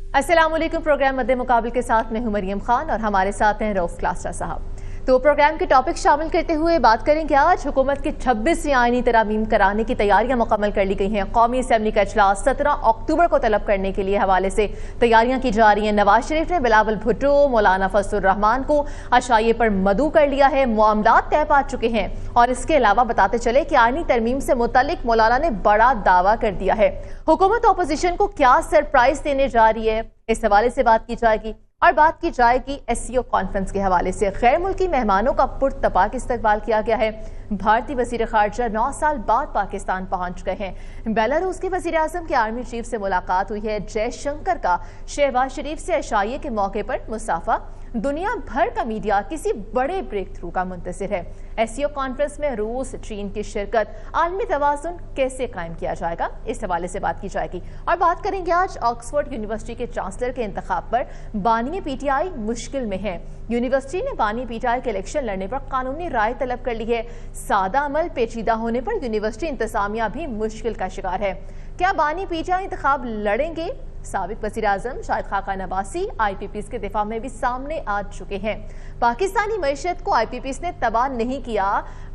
अस्सलाम वालेकुम। प्रोग्राम मद्दे मुकाबले के साथ मैं हूं मरियम खान और हमारे साथ हैं रऊफ क्लास्टर साहब। तो प्रोग्राम के टॉपिक शामिल करते हुए बात करेंगे आज हुकूमत की 26वीं आईनी तरामीम कराने की तैयारियां मुकम्मल कर ली गई हैं। कौमी असम्बली का इजलास 17 अक्टूबर को तलब करने के लिए हवाले से तैयारियां की जा रही हैं। नवाज शरीफ ने बिलावल भुट्टो, मौलाना फजलुर रहमान को अशाये पर मदऊ कर लिया है। मामलात तय पा चुके हैं और इसके अलावा बताते चले कि आईनी तरमीम से मुतल्लिक मौलाना ने बड़ा दावा कर दिया है। हुकूमत अपोजिशन को क्या सरप्राइज देने जा रही है, इस हवाले से बात की जाएगी और बात की जाएगी एससीओ कॉन्फ्रेंस के हवाले से। गैर मुल्की मेहमानों का पुरतपाक इस्तकबाल किया गया है। भारतीय वजीर खारजा 9 साल बाद पाकिस्तान पहुंच गए हैं। बेलारूस के वजीर आजम के आर्मी चीफ से मुलाकात हुई है। जयशंकर का शहबाज शरीफ से अशाये के मौके पर मुसाफा। दुनिया भर का मीडिया किसी बड़े ब्रेक थ्रू का मुंतजिर है। एससीओ कॉन्फ्रेंस में रूस, चीन की शिरकत, आलमी तवाज़ुन कैसे कायम किया जाएगा, इस हवाले से बात की जाएगी और बात करेंगे आज ऑक्सफोर्ड यूनिवर्सिटी के चांसलर के इंतखाब पर। बानी पीटीआई मुश्किल में है। यूनिवर्सिटी ने बानी पीटीआई के इलेक्शन लड़ने पर कानूनी राय तलब कर ली है। सादा अमल पेचीदा होने पर यूनिवर्सिटी इंतजामिया भी मुश्किल का शिकार है। क्या बानी पीटीआई इंतखाब लड़ेंगे? साबिक वज़ीर आज़म शाहिद खाकान अब्बासी IPPs के दिफा में भी सामने आ चुके हैं। पाकिस्तानी मईशत को IPPs ने तबाह नहीं किया,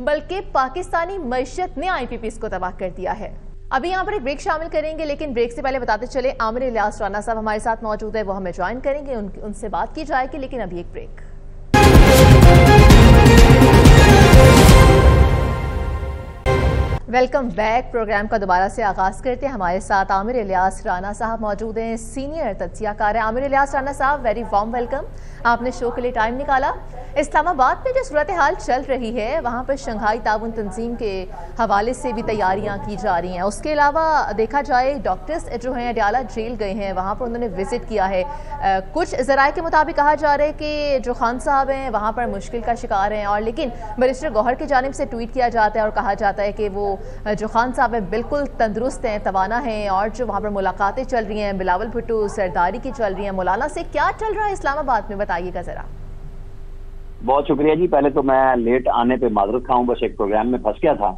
बल्कि पाकिस्तानी मईशत ने IPPs को तबाह कर दिया है। अभी यहाँ पर एक ब्रेक शामिल करेंगे, लेकिन ब्रेक से पहले बताते चले आमिर इलियास राना साहब हमारे साथ मौजूद है, वो हमें ज्वाइन करेंगे, उनसे बात की जाएगी, लेकिन अभी एक ब्रेक। Welcome back. प्रोग्राम का दोबारा से आगाज करते हैं। हमारे साथ आमिर इलियास राना साहब मौजूद हैं, सीनियर तज्जियाकार हैं। आमिर इलियास राना साहब, वेरी वार्म वेलकम। आपने शो के लिए टाइम निकाला। इस्लामाबाद में जो सूरत हाल चल रही है, वहाँ पर शंघाई ताउन तंजीम के हवाले से भी तैयारियाँ की जा रही हैं। उसके अलावा देखा जाए डॉक्टर्स जो हैं अडयाला जेल गए हैं, वहाँ पर उन्होंने विजिट किया है। कुछ ज़राए के मुताबिक कहा जा रहा है कि जो खान साहब हैं वहाँ पर मुश्किल का शिकार हैं, और लेकिन बैरिस्टर गौहर की जानिब से ट्वीट किया जाता है और कहा जाता है कि वो जो खान साहब हैं बिल्कुल तंदुरुस्त हैं, तवाना हैं, और जो वहाँ पर मुलाकातें चल रही हैं बिलावल भुट्टो सरदारी की चल रही हैं। मौलाना से क्या चल रहा है इस्लामाबाद में, बताइएगा जरा। बहुत शुक्रिया जी। पहले तो मैं लेट आने पे माजरत खाऊं, बस एक प्रोग्राम में फंस गया था।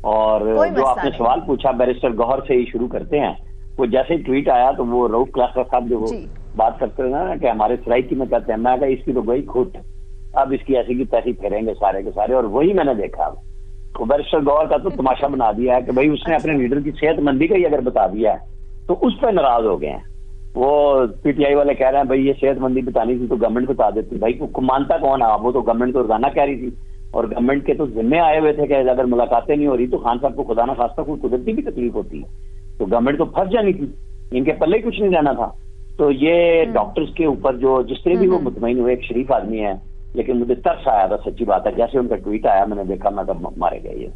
और जो आपने सवाल पूछा बैरिस्टर गौहर से ही शुरू करते हैं। वो जैसे ही ट्वीट आया तो वो रऊफ क्लास्टर साहब जो बात करते हैं ना कि हमारे सराइकी में कहते हैं, मैं कहा इसकी तो गई खुद, अब इसकी ऐसी की तैसी फेरेंगे सारे के सारे। और वही मैंने देखा। तो बैरिस्टर गौहर का तो तमाशा बना दिया है कि भाई उसने अपने लीडर की सेहतमंदी का ही अगर बता दिया है तो उस पर नाराज हो गए हैं। वो पीटीआई वाले कह रहे हैं भाई ये सेहतमंदी बतानी थी तो गवर्नमेंट बता देती। भाई को मानता कौन है? वो तो गवर्नमेंट तो रोजाना कह रही थी, और गवर्नमेंट के तो जिम्मे आए हुए थे कि अगर मुलाकातें नहीं हो रही तो खान साहब को खुदा ना खास्ता कोई कुदरती भी तकलीफ होती है तो गवर्नमेंट तो फंस जानी थी, इनके पल्ले कुछ नहीं जाना था। तो ये डॉक्टर्स के ऊपर जो जिस तरह भी वो मुतमईन हुए, एक शरीफ आदमी है, लेकिन मुझे तरस आया था, सच्ची बात है। जैसे उनका ट्वीट आया मैंने देखा, मैं तब मारे गए ये।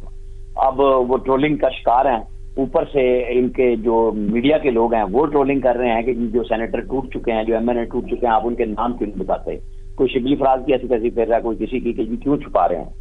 अब वो ट्रोलिंग का शिकार हैं। ऊपर से इनके जो मीडिया के लोग हैं वो ट्रोलिंग कर रहे हैं कि जो सेनेटर टूट चुके हैं, जो MNA टूट चुके हैं, आप उनके नाम क्यों नहीं बताते? कोई शिबली फराज की ऐसी तैसी फिर रहा है, कोई किसी की क्यों छुपा रहे हैं?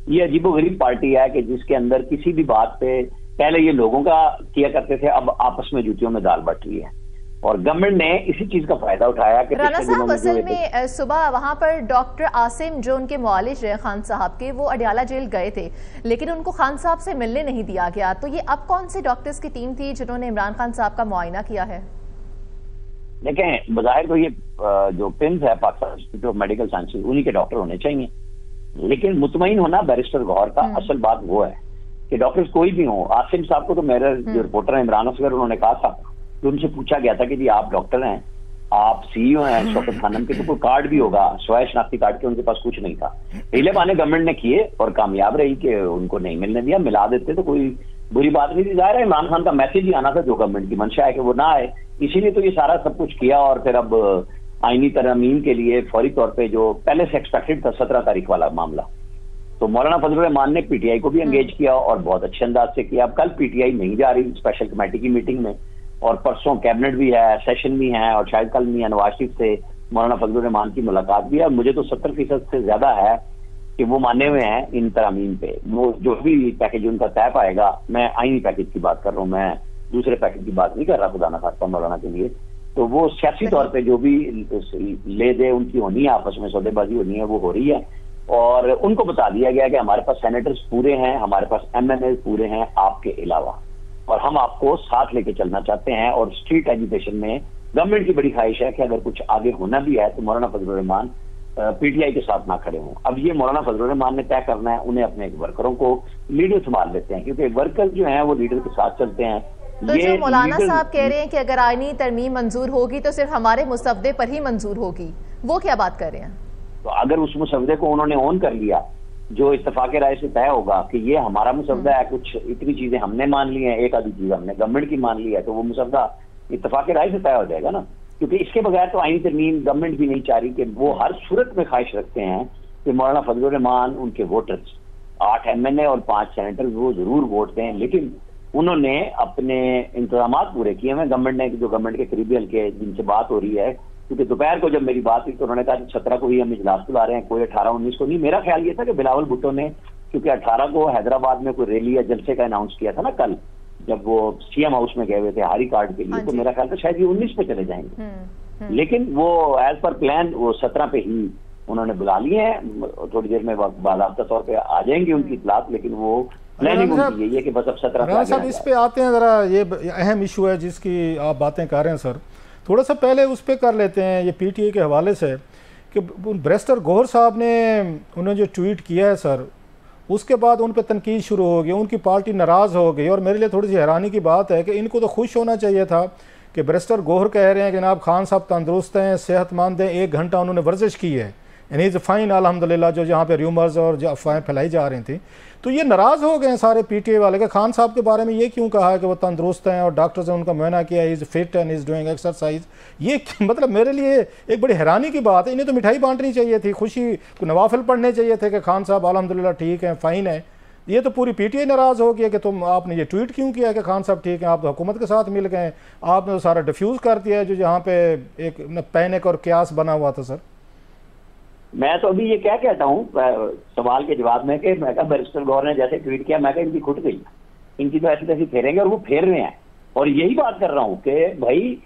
ये अजीबोगरीब पार्टी है कि जिसके अंदर किसी भी बात पे पहले ये लोगों का किया करते थे, अब आपस में जूतियों में दाल बट रही है। और गवर्नमेंट ने इसी चीज का फायदा उठाया कि राना साहब असल में सुबह वहां पर डॉक्टर आसिम जो उनके मुआलिज है खान साहब के, वो अडयाला जेल गए थे, लेकिन उनको खान साहब से मिलने नहीं दिया गया। तो ये अब कौन सी डॉक्टर्स की टीम थी जिन्होंने इमरान खान साहब का मुआयना किया है? देखें, बज़ाहिर तो ये जो पिम्स है Pakistan institute of medical sciences, उन्हीं के डॉक्टर होने चाहिए, लेकिन मुतमईन होना बैरिस्टर गौहर का असल बात वो है कि डॉक्टर्स कोई भी हो। आसिम साहब को तो मेरे जो रिपोर्टर है इमरान असगर, उन्होंने कहा था तो उनसे पूछा गया था कि जी आप डॉक्टर हैं, आप CEO हैं शौकत खानम के, तो कोई कार्ड भी होगा, स्वयं शनाख्ती कार्ड के, उनके पास कुछ नहीं था। पहले बहाने गवर्नमेंट ने किए और कामयाब रही कि उनको नहीं मिलने दिया। मिला देते तो कोई बुरी बात नहीं थी। जाहिर है इमरान खान का मैसेज ही आना था, जो गवर्नमेंट की मंशा है कि वो ना आए, इसीलिए तो ये सारा सब कुछ किया। और फिर अब आईनी तरमीम के लिए फौरी तौर पर जो पहले से एक्सपेक्टेड था 17 तारीख वाला मामला, तो मौलाना फजलुर रहमान ने PTI को भी एंगेज किया और बहुत अच्छे अंदाज से किया। अब कल PTI नहीं जा रही स्पेशल कमेटी की मीटिंग में, और परसों कैबिनेट भी है, सेशन भी है, और शायद कल मियां नवाज शरीफ से मौलाना फजलुर रहमान की मुलाकात भी है। मुझे तो 70% से ज्यादा है कि वो माने हुए हैं इन तरामीम पे। वो जो भी पैकेज उनका तय पाएगा, मैं आईनी पैकेज की बात कर रहा हूँ, मैं दूसरे पैकेज की बात नहीं कर रहा खुदा ना खास्ता मौलाना के लिए, तो वो सियासी तौर पर जो भी ले दे उनकी होनी है, आपस में सौदेबाजी होनी है, वो हो रही है। और उनको बता दिया गया कि हमारे पास सेनेटर्स पूरे हैं, हमारे पास MNA पूरे हैं आपके अलावा। और हम आपको साथ लेके चलना चाहते हैं। और स्ट्रीट एजुकेशन में गवर्नमेंट की बड़ी ख्वाहिश है कि अगर कुछ आगे होना भी है तो मौलाना फजलुर रहमान पीटीआई के साथ ना खड़े हों। अब ये मौलाना फजलुर रहमान ने तय करना है, उन्हें अपने वर्करों को लीडर संभाल लेते हैं, क्योंकि वर्कर जो हैं वो लीडर के साथ चलते हैं। तो जो मौलाना साहब कह रहे हैं कि अगर आईनी तरमीम मंजूर होगी तो सिर्फ हमारे मुसव्वदे पर ही मंजूर होगी, वो क्या बात कर रहे हैं? तो अगर उस मुसव्वदे को उन्होंने ऑन कर लिया, जो इत्तेफाक राय से तय होगा कि ये हमारा मुसव्वदा है, कुछ इतनी चीजें हमने मान ली हैं, एक आधी चीज हमने गवर्नमेंट की मान ली है, तो वो मुसव्वदा इत्तेफाक राय से तय हो जाएगा ना। क्योंकि इसके बगैर तो आईनी तरमीम गवर्नमेंट भी नहीं चाह रही। कि वो हर सूरत में ख्वाहिश रखते हैं कि मौलाना फजलुर रहमान, उनके वोटर्स 8 MNA और 5 सेनेटर वो जरूर वोट दें, लेकिन उन्होंने अपने इंतजाम पूरे किए हैं गवर्नमेंट ने, जो गवर्नमेंट के करीबी हल्के जिनसे बात हो रही है। क्योंकि दोपहर को जब मेरी बात हुई तो उन्होंने कहा कि 17 को ही हम इजलास बुला रहे हैं, कोई 18-19 को नहीं। मेरा ख्याल ये था कि बिलावल भुट्टो ने, क्योंकि 18 को हैदराबाद में कोई रैली या जलसे का अनाउंस किया था ना कल, जब वो सीएम हाउस में गए हुए थे हारी कार्ड के लिए, तो मेरा ख्याल था शायद ये 19 पे चले जाएंगे। लेकिन वो एज पर प्लान वो 17 पे ही उन्होंने बुला लिए हैं। थोड़ी देर में बाकायदा तौर पे आ जाएंगे उनकी इतलात, लेकिन वो प्लानिंग उनकी यही है कि बस अब 17 साहब इस पे आते हैं। जरा ये अहम इशू है जिसकी आप बातें कर रहे हैं सर, थोड़ा सा पहले उस पर कर लेते हैं। ये पीटीआई के हवाले से कि बैरिस्टर गौहर साहब ने उन्होंने जो ट्वीट किया है सर, उसके बाद उन पर तनकीद शुरू हो गई, उनकी पार्टी नाराज़ हो गई। और मेरे लिए थोड़ी सी हैरानी की बात है कि इनको तो खुश होना चाहिए था कि बैरिस्टर गौहर कह रहे हैं कि जनाब खान साहब तंदुरुस्त हैं, सेहतमंद हैं, 1 घंटा उन्होंने वर्जिश की है, यानी इज़ फाइन अल्हम्दुलिल्लाह, जो जहाँ पे र्यूमर्स और जो अफवाहें फैलाई जा रही थी। तो ये नाराज़ हो गए हैं सारे पीटीआई वाले कि खान साहब के बारे में ये क्यों कहा है कि वो तंदुरुस्त हैं और डॉक्टर्स ने उनका मुआयना किया, is fit and is doing exercise. ये मतलब मेरे लिए एक बड़ी हैरानी की बात है। इन्हें तो मिठाई बांटनी चाहिए थी, खुशी नवाफिल पढ़ने चाहिए थे कि खान साहब अल्हम्दुलिल्लाह ठीक हैं, फ़ाइन है। ये तो पूरी पीटीआई नाराज़ हो गया कि तुम आपने ये ट्वीट क्यों किया कि खान साहब ठीक हैं, आप तो हुकूमत के साथ मिल गए, आपने तो सारा डिफ्यूज़ कर दिया जो जहाँ पे एक पैनिक और क्यास बना हुआ था। सर मैं तो अभी ये क्या कहता हूँ सवाल के जवाब में कि मैं कहा बैरिस्टर गौहर ने जैसे ट्वीट किया, मैं कहा इनकी खुट गई, इनकी तो ऐसी तैसी फेरेंगे, और वो फेर रहे हैं। और यही बात कर रहा हूँ कि भाई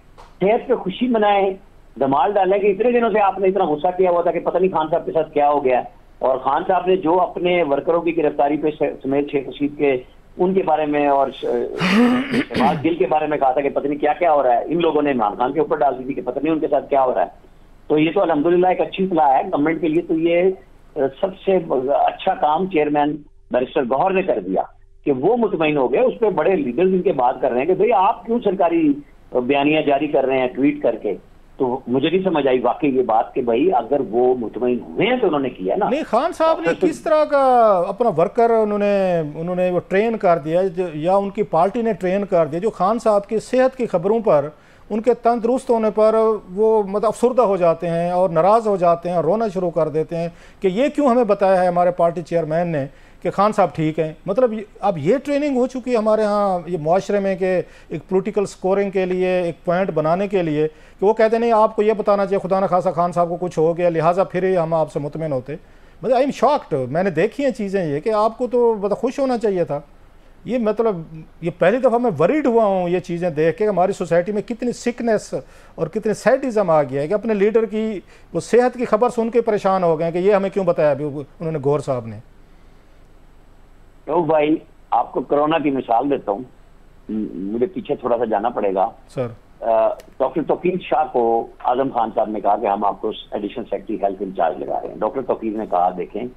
सेहत पे खुशी मनाए, धमाल डाले कि इतने दिनों से आपने इतना गुस्सा किया हुआ था कि पता नहीं खान साहब के साथ क्या हो गया। और खान साहब ने जो अपने वर्करों की गिरफ्तारी पे समेत शेख रशीद के उनके बारे में और शहबाज गिल के बारे में कहा था कि पता नहीं क्या क्या हो रहा है, इन लोगों ने इमरान खान के ऊपर डाल दी थी कि पता नहीं उनके साथ क्या हो रहा है। तो ये तो अल्हम्दुलिल्लाह एक अच्छी सलाह है गवर्नमेंट के लिए। तो ये सबसे अच्छा काम चेयरमैन बैरिस्टर गौहर ने कर दिया कि वो मुतमईन हो गए। उस पर बड़े लीडर्स इनके बात कर रहे हैं कि भाई आप क्यों सरकारी बयानियां जारी कर रहे हैं ट्वीट करके। तो मुझे नहीं समझ आई वाकई ये बात कि भाई अगर वो मुतमईन हुए हैं तो उन्होंने किया ना। नहीं, खान साहब ने किस तरह का अपना वर्कर उन्होंने वो ट्रेन कर दिया या उनकी पार्टी ने ट्रेन कर दिया, जो खान साहब की सेहत की खबरों पर, उनके तंदुरुस्त होने पर वो मतलब अफसरदा हो जाते हैं और नाराज़ हो जाते हैं, रोना शुरू कर देते हैं कि ये क्यों हमें बताया है हमारे पार्टी चेयरमैन ने कि खान साहब ठीक हैं। मतलब अब ये ट्रेनिंग हो चुकी है हमारे यहाँ ये मुआशरे में कि एक पॉलिटिकल स्कोरिंग के लिए, एक पॉइंट बनाने के लिए, कि वो कहते नहीं आपको ये बताना चाहिए खुदा न खासा खान साहब को कुछ हो गया, लिहाजा फिर ही हम आपसे मुतमिन होते। मतलब आई एम शॉक्ड, मैंने देखी हैं चीज़ें ये कि आपको तो मतलब खुश होना चाहिए था। ये मतलब ये पहली दफ़ा मैं वरीड हुआ हूँ ये चीज़ें देख के, हमारी सोसाइटी में कितनी सिकनेस और कितनी सैडिज्म आ गया है कि अपने लीडर की वो सेहत की खबर सुन के परेशान हो गए कि ये हमें क्यों बताया अभी उन्होंने गौहर साहब ने। तो भाई आपको कोरोना की मिसाल देता हूँ, मुझे पीछे थोड़ा सा जाना पड़ेगा सर। डॉक्टर तौकीर शाह को आजम खान साहब ने कहा कि हम आपको एडिशनल सेक्रेटरी हेल्थ इंचार्ज लगा रहे हैं। डॉक्टर तौकीर ने कहा देखें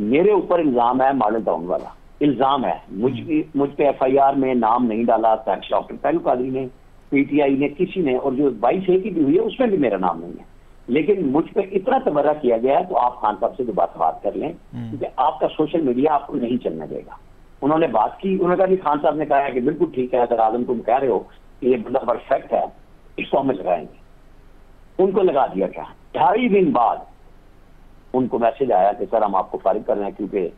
मेरे ऊपर इल्जाम है मॉडल टाउन वाला, इल्जाम है मुझ पे FIR में नाम नहीं डाला डॉक्टर पहलू कादरी ने, PTI ने, किसी ने, और जो 22A की भी हुई है उसमें भी मेरा नाम नहीं है। लेकिन मुझ पे इतना तबर्रा किया गया है तो आप खान साहब से दोबारा बात कर लें, क्योंकि आपका सोशल मीडिया आपको नहीं चलना देगा। उन्होंने बात की, उन्होंने कहा कि खान साहब ने कहा है कि बिल्कुल ठीक है, अगर आजम तुम कह रहे हो कि ये बंदा परफेक्ट है, इसको हम लगाएंगे। उनको लगा दिया क्या, 2.5 दिन बाद उनको मैसेज आया कि सर हम आपको फारिग कर रहे हैं, क्योंकि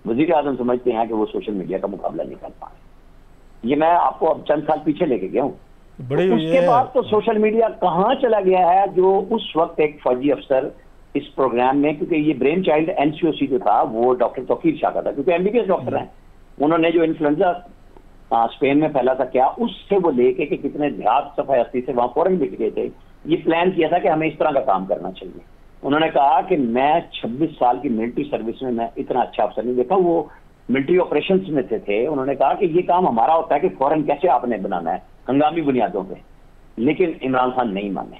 वजीर आजम समझते हैं कि वो सोशल मीडिया का मुकाबला नहीं कर पाए। ये मैं आपको अब चंद साल पीछे लेके गया हूँ। उसके बाद तो सोशल मीडिया कहाँ चला गया है, जो उस वक्त एक फौजी अफसर इस प्रोग्राम में, क्योंकि ये ब्रेन चाइल्ड NCOC जो था वो डॉक्टर तौकीर शाह का था, क्योंकि MBBS डॉक्टर हैं, उन्होंने जो इन्फ्लुएंजा स्पेन में फैला था क्या, उससे वो लेके कि कितने देहात सफाई हस्ती से वहां फौरन बिक गए थे, ये प्लान किया था कि हमें इस तरह का काम करना चाहिए। उन्होंने कहा कि मैं 26 साल की मिलिट्री सर्विस में मैं इतना अच्छा अफसर नहीं देखा। वो मिलिट्री ऑपरेशंस में थे, उन्होंने कहा कि ये काम हमारा होता है कि फौरन कैसे आपने बनाना है हंगामी बुनियादों पे, लेकिन इमरान खान नहीं माने।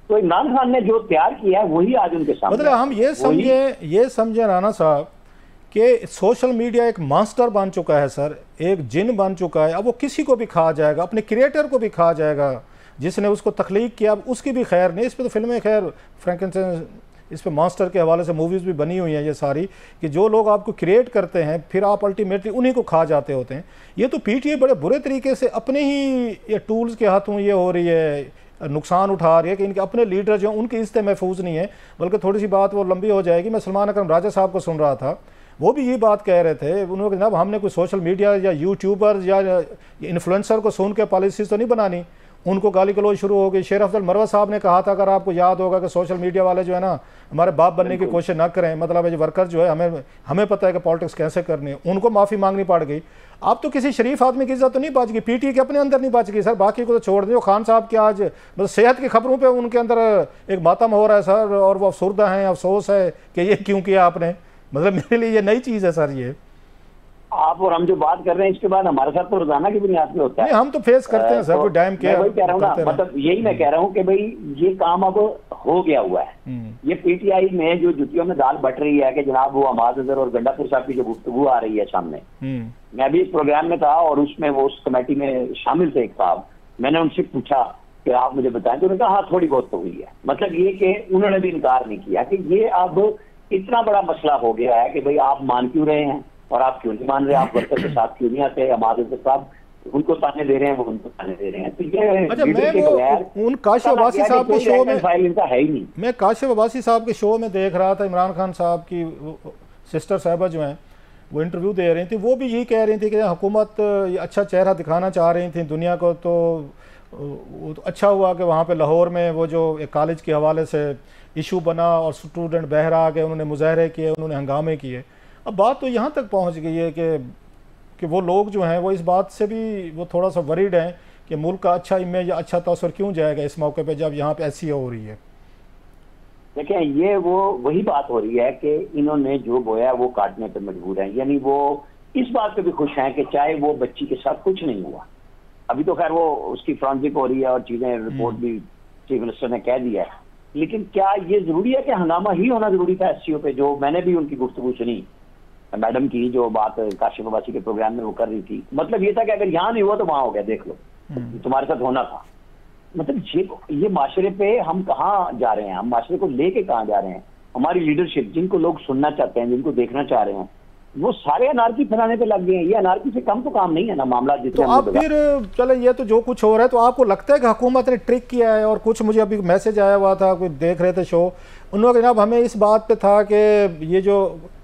तो इमरान खान ने जो तैयार किया है वही आज उनके सामने। मतलब हम ये समझे राना साहब कि सोशल मीडिया एक मास्टर बन चुका है सर, एक जिन बन चुका है। अब वो किसी को भी खा जाएगा, अपने क्रिएटर को भी खा जाएगा, जिसने उसको तख्लीक किया अब उसकी भी खैर नहीं। इस पर तो फिल्में खैर फ्रैंकेनस्टाइन, इस पर मास्टर के हवाले से मूवीज़ भी बनी हुई हैं ये सारी, कि जो लोग आपको क्रिएट करते हैं फिर आप अल्टीमेटली उन्हीं को खा जाते होते हैं। ये तो पीटीआई बड़े बुरे तरीके से अपने ही ये टूल्स के हाथों ये हो रही है, नुकसान उठा रही है कि इनके अपने लीडर जो उनकी इज्जत महफूज नहीं है। बल्कि थोड़ी सी बात वो लंबी हो जाएगी। मैं सलमान अकरम राजा साहब को सुन रहा था, वो भी ये बात कह रहे थे, उन्होंने जनाब हमने कोई सोशल मीडिया या यूट्यूबर या इन्फ्लुएंसर को सुन के पॉलिसीज तो नहीं बनानी। उनको गाली गलौज शुरू हो गई। शेर अफजल मरवा साहब ने कहा था, अगर आपको याद होगा, कि सोशल मीडिया वाले जो है ना हमारे बाप बनने की कोशिश ना करें, मतलब है जो वर्कर जो है हमें पता है कि पॉलिटिक्स कैसे करनी है। उनको माफ़ी मांगनी पड़ गई। अब तो किसी शरीफ आदमी की इज्जत तो नहीं बच गई, पीटीआई के अपने अंदर नहीं बच गई सर, बाकी को तो छोड़ दो। खान साहब के आज मतलब सेहत की खबरों पे उनके अंदर एक मातम हो रहा है सर, और वो अफसुर्दा हैं, अफसोस है कि ये क्यों किया आपने। मतलब मेरे लिए ये नई चीज़ है सर। ये आप और हम जो बात कर रहे हैं इसके बाद हमारे साथ तो रोजाना की बुनियाद पे होता है। हम तो फेस करते हैं सर, टाइम के वही कह रहा हूँ ना, मतलब यही मैं कह रहा हूँ कि भाई ये काम अब हो गया हुआ है। ये पीटीआई में जो जुतियों में दाल बट रही है कि जनाब वो अमाद अजहर और गंडापुर साहब की जो गुफ्तगू आ रही है सामने, मैं भी इस प्रोग्राम में था और उसमें वो उस कमेटी में शामिल थे एक साहब। मैंने उनसे पूछा कि आप मुझे बताएं, तो उन्होंने कहा हाँ थोड़ी बहुत तो हुई है। मतलब ये कि उन्होंने भी इनकार नहीं किया कि ये अब इतना बड़ा मसला हो गया है कि भाई आप मान क्यों रहे हैं और आप क्यों नहीं मान रहे, आप वर्कर के साथ क्यों नहीं आते। अमाद अजहर साहब उनको ताने दे रहे हैं, वो उनको ताने दे रहे हैं। तो ये उन काशिफ अब्बासी साहब के शो में फाइल इनका है ही नहीं। मैं काशिफ अब्बासी साहब के शो में देख रहा था, इमरान खान साहब की सिस्टर साहिबा जो हैं वो इंटरव्यू दे रही थी, वो भी यही कह रही थी कि हुकूमत अच्छा चेहरा दिखाना चाह रही थी दुनिया को। तो अच्छा हुआ कि वहाँ पे लाहौर में वो जो एक कॉलेज के हवाले से इशू बना और स्टूडेंट बहरा गए, उन्होंने मुजाहरे किए, उन्होंने हंगामे किए। अब बात तो यहाँ तक पहुँच गई है कि वो लोग जो हैं वो इस बात से भी वो थोड़ा सा वरीड हैं कि मुल्क का अच्छा इमेज या अच्छा तौर क्यों जाएगा इस मौके पे जब यहाँ पे ऐसी हो रही है। देखिए ये वही बात हो रही है कि इन्होंने जो बोया वो काटने पर मजबूर हैं। यानी वो इस बात पे भी खुश हैं कि चाहे वो बच्ची के साथ कुछ नहीं हुआ, अभी तो खैर वो उसकी फॉरेंसिक हो रही है और चीजें रिपोर्ट भी चीफ मिनिस्टर ने कह दिया है, लेकिन क्या ये जरूरी है कि हंगामा ही होना जरूरी था एससीओ पे? जो मैंने भी उनकी गुफ्तगू सुनी मैडम की, जो बात काशिफ अब्बासी के प्रोग्राम में वो कर रही थी, मतलब ये था कि अगर यहाँ नहीं हुआ तो वहां हो गया, देख लो तुम्हारे साथ होना था। मतलब ये माशरे पे हम कहाँ जा रहे हैं, हम माशरे को लेके कहाँ जा रहे हैं? हमारी लीडरशिप जिनको लोग सुनना चाहते हैं, जिनको देखना चाह रहे हैं, वो सारे अनारकी फैलाने पे लग गए हैं। ये अनारकी से कम तो काम नहीं है ना मामला जितना। तो आप फिर चले, ये तो जो कुछ हो रहा है, तो आपको लगता है कि हुकूमत ने ट्रिक किया है? और कुछ मुझे अभी मैसेज आया हुआ था, कोई देख रहे थे शो, उन्होंने जनाब हमें इस बात पे था कि ये जो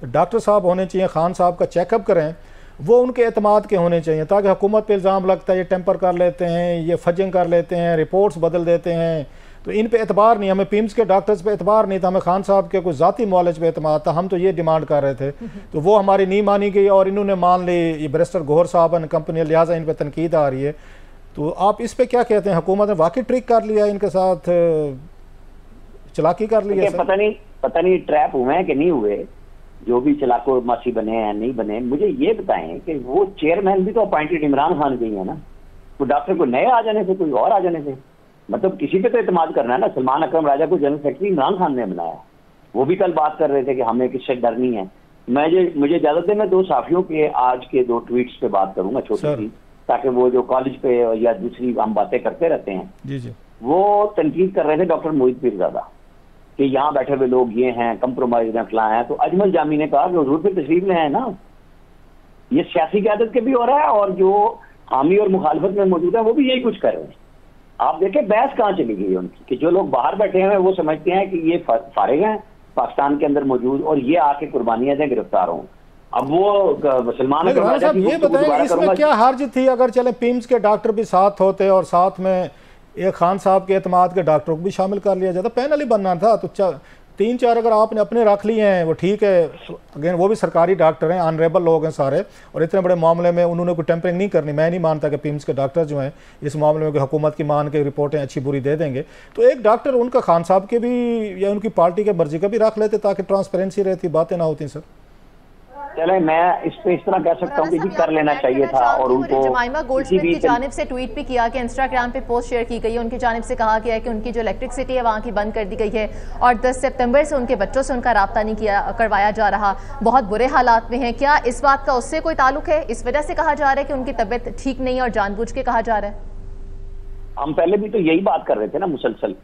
डॉक्टर साहब होने चाहिए, खान साहब का चेकअप करें, वो उनके एतमाद के होने चाहिए, ताकि हुकूमत पे इल्ज़ाम लगता है ये टेम्पर कर लेते हैं, ये फजिंग कर लेते हैं, रिपोर्ट्स बदल देते हैं, तो इन पे एतबार नहीं। हमें पीम्स के डॉक्टर्स पे एतबार नहीं था, हमें खान साहब के कोई ज़ाती मॉलेज पे एतमाद था, हम तो ये डिमांड कर रहे थे। तो वो हमारी नहीं मानी गई और इन्होंने मान ली, ये बैरिस्टर गौहर साहब ने कंपनी, लिहाजा इन पर तनकीद आ रही है। तो आप इस पर क्या कहते हैं? हुकूमत ने वाकई ट्रिक कर लिया, इनके साथ चलाकी कर ली है? पता नहीं ट्रैप हुए हैं कि नहीं हुए, जो भी चलाको मासी बने हैं नहीं बने, मुझे ये बताएं कि वो चेयरमैन भी तो अपॉइंटेड इमरान खान के ही है ना, तो डॉक्टर को नए आ जाने से, कोई और आ जाने से, मतलब किसी पे तो एतमाद करना है ना। सलमान अकरम राजा को जनरल सेक्रेटरी इमरान खान ने बनाया, वो भी कल बात कर रहे थे कि हमें किससे डरनी है। मुझे इजाजत है, मैं दो साफियों के आज के दो ट्वीट्स पे बात करूंगा छोटी सी, ताकि वो जो कॉलेज पे या दूसरी हम बातें करते रहते हैं जी। वो तनकीद कर रहे थे डॉक्टर मोहित पीरजादा कि यहाँ बैठे हुए लोग ये हैं, कंप्रोमाइज में फला है। तो अजमल जामी ने कहा कि हुजूर पे तशरीफ ले आए ना, ये सियासी क़यादत के भी हो रहा है और जो हामी और मुखालफत में मौजूद है वो भी यही कुछ कर रहे हैं। आप देखें बहस कहाँ चली गई उनकी, कि जो लोग बाहर बैठे हैं वो समझते हैं कि ये फारिग हैं पाकिस्तान के अंदर मौजूद और ये आके कुर्बानियां दें, गिरफ्तार हों। अब वो सलमान साहब ये बताएं, इसमें क्या हर्ज थी अगर चले पीम्स के डॉक्टर भी साथ होते और साथ में एक खान साहब के एतमाद के डॉक्टरों को भी शामिल कर लिया जाता? पैनल ही बनना था। तो 3-4 अगर आपने अपने रख लिए हैं वो ठीक है, अगेन वो भी सरकारी डॉक्टर हैं, ऑनरेबल लोग हैं सारे, और इतने बड़े मामले में उन्होंने कोई टेम्परिंग नहीं करनी। मैं नहीं मानता कि पीम्स के डॉक्टर जो हैं इस मामले में हुकूमत की मान के रिपोर्टें अच्छी बुरी दे देंगे। तो एक डॉक्टर उनका खान साहब के भी या उनकी पार्टी के मर्जी का भी रख लेते ताकि ट्रांसपेरेंसी रहती, बातें ना होती। सर चले मैं इस पे इस तरह कह सकता हूँ कि जी कर लेना चाहिए था। और उनको जमाइमा गोल्डस्मिथ की जानिब से ट्वीट भी किया कि इंस्टाग्राम पे पोस्ट शेयर की गई है, उनकी जानिब से कहा गया है कि उनकी जो इलेक्ट्रिसिटी है वहाँ की बंद कर दी गई है और 10 सितंबर से उनके बच्चों से उनका राब्ता नहीं करवाया जा रहा, बहुत बुरे हालात में है। क्या इस बात का उससे कोई ताल्लुक है? इस वजह से कहा जा रहा है कि उनकी तबीयत ठीक नहीं है और जानबूझ के कहा जा रहा है? हम पहले भी तो यही बात कर रहे थे ना मुसलसल